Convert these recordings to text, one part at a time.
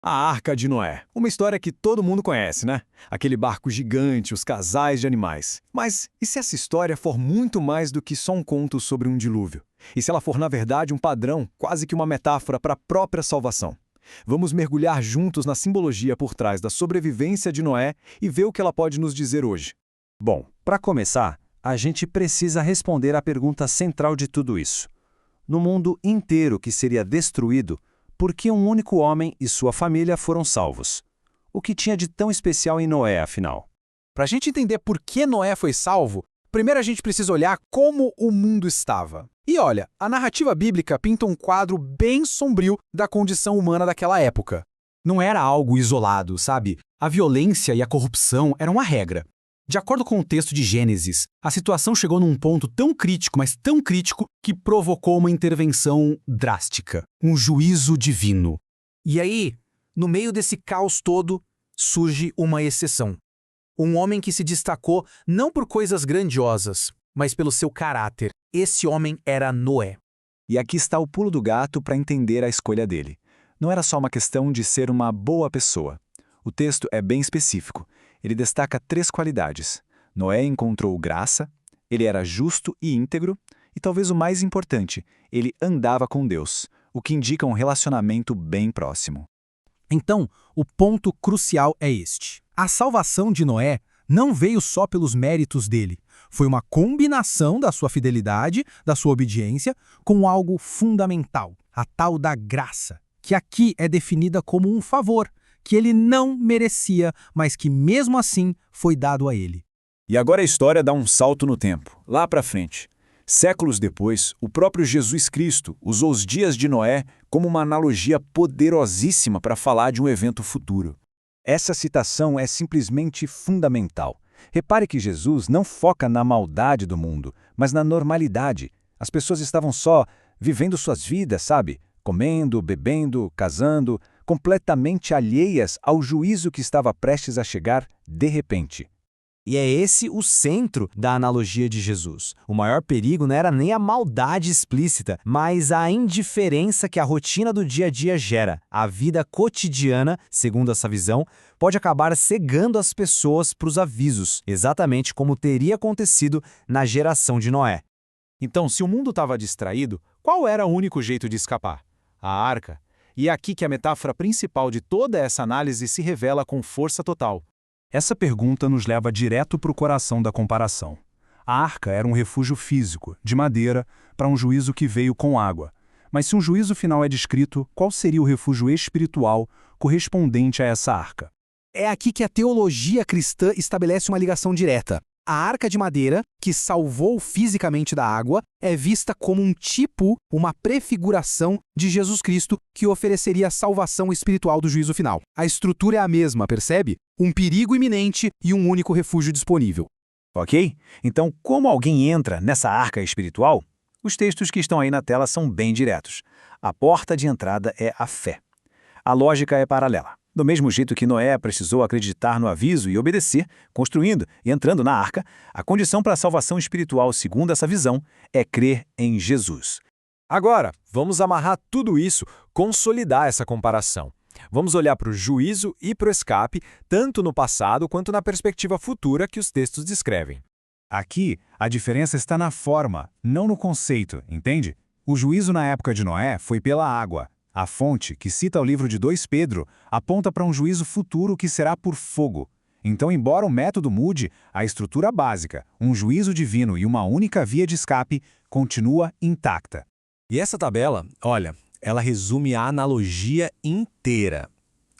A Arca de Noé. Uma história que todo mundo conhece, né? Aquele barco gigante, os casais de animais. Mas e se essa história for muito mais do que só um conto sobre um dilúvio? E se ela for, na verdade, um padrão, quase que uma metáfora para a própria salvação? Vamos mergulhar juntos na simbologia por trás da sobrevivência de Noé e ver o que ela pode nos dizer hoje. Bom, para começar, a gente precisa responder à pergunta central de tudo isso. No mundo inteiro que seria destruído, por que um único homem e sua família foram salvos? O que tinha de tão especial em Noé, afinal? Para a gente entender por que Noé foi salvo, primeiro a gente precisa olhar como o mundo estava. E olha, a narrativa bíblica pinta um quadro bem sombrio da condição humana daquela época. Não era algo isolado, sabe? A violência e a corrupção eram a regra. De acordo com o texto de Gênesis, a situação chegou num ponto tão crítico, mas tão crítico, que provocou uma intervenção drástica, um juízo divino. E aí, no meio desse caos todo, surge uma exceção. Um homem que se destacou não por coisas grandiosas, mas pelo seu caráter. Esse homem era Noé. E aqui está o pulo do gato para entender a escolha dele. Não era só uma questão de ser uma boa pessoa. O texto é bem específico. Ele destaca 3 qualidades. Noé encontrou graça, ele era justo e íntegro, e talvez o mais importante, ele andava com Deus, o que indica um relacionamento bem próximo. Então, o ponto crucial é este. A salvação de Noé não veio só pelos méritos dele. Foi uma combinação da sua fidelidade, da sua obediência, com algo fundamental, a tal da graça, que aqui é definida como um favor, que ele não merecia, mas que mesmo assim foi dado a ele. E agora a história dá um salto no tempo, lá para frente. Séculos depois, o próprio Jesus Cristo usou os dias de Noé como uma analogia poderosíssima para falar de um evento futuro. Essa citação é simplesmente fundamental. Repare que Jesus não foca na maldade do mundo, mas na normalidade. As pessoas estavam só vivendo suas vidas, sabe? Comendo, bebendo, casando, completamente alheias ao juízo que estava prestes a chegar de repente. E é esse o centro da analogia de Jesus. O maior perigo não era nem a maldade explícita, mas a indiferença que a rotina do dia a dia gera. A vida cotidiana, segundo essa visão, pode acabar cegando as pessoas para os avisos, exatamente como teria acontecido na geração de Noé. Então, se o mundo estava distraído, qual era o único jeito de escapar? A arca. E é aqui que a metáfora principal de toda essa análise se revela com força total. Essa pergunta nos leva direto para o coração da comparação. A arca era um refúgio físico, de madeira, para um juízo que veio com água. Mas se um juízo final é descrito, qual seria o refúgio espiritual correspondente a essa arca? É aqui que a teologia cristã estabelece uma ligação direta. A arca de madeira, que salvou fisicamente da água, é vista como um tipo, uma prefiguração de Jesus Cristo que ofereceria a salvação espiritual do juízo final. A estrutura é a mesma, percebe? Um perigo iminente e um único refúgio disponível. Ok? Então, como alguém entra nessa arca espiritual? Os textos que estão aí na tela são bem diretos. A porta de entrada é a fé. A lógica é paralela. Do mesmo jeito que Noé precisou acreditar no aviso e obedecer, construindo e entrando na arca, a condição para a salvação espiritual, segundo essa visão, é crer em Jesus. Agora, vamos amarrar tudo isso, consolidar essa comparação. Vamos olhar para o juízo e para o escape, tanto no passado quanto na perspectiva futura que os textos descrevem. Aqui, a diferença está na forma, não no conceito, entende? O juízo na época de Noé foi pela água. A fonte, que cita o livro de 2 Pedro, aponta para um juízo futuro que será por fogo. Então, embora o método mude, a estrutura básica, um juízo divino e uma única via de escape, continua intacta. E essa tabela, olha, ela resume a analogia inteira.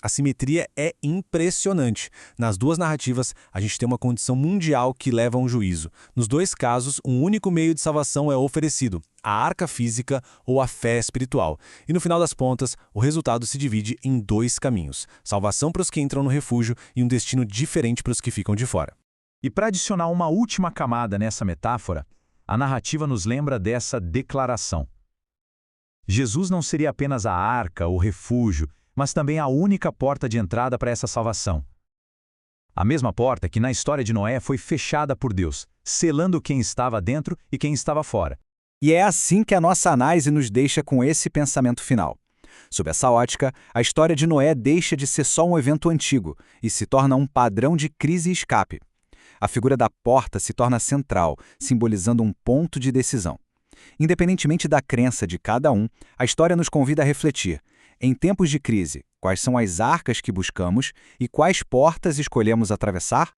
A simetria é impressionante. Nas duas narrativas, a gente tem uma condição mundial que leva a um juízo. Nos 2 casos, um único meio de salvação é oferecido, a arca física ou a fé espiritual. E no final das contas, o resultado se divide em 2 caminhos. Salvação para os que entram no refúgio e um destino diferente para os que ficam de fora. E para adicionar uma última camada nessa metáfora, a narrativa nos lembra dessa declaração. Jesus não seria apenas a arca ou refúgio, mas também a única porta de entrada para essa salvação. A mesma porta que na história de Noé foi fechada por Deus, selando quem estava dentro e quem estava fora. E é assim que a nossa análise nos deixa com esse pensamento final. Sob essa ótica, a história de Noé deixa de ser só um evento antigo e se torna um padrão de crise e escape. A figura da porta se torna central, simbolizando um ponto de decisão. Independentemente da crença de cada um, a história nos convida a refletir. Em tempos de crise, quais são as arcas que buscamos e quais portas escolhemos atravessar?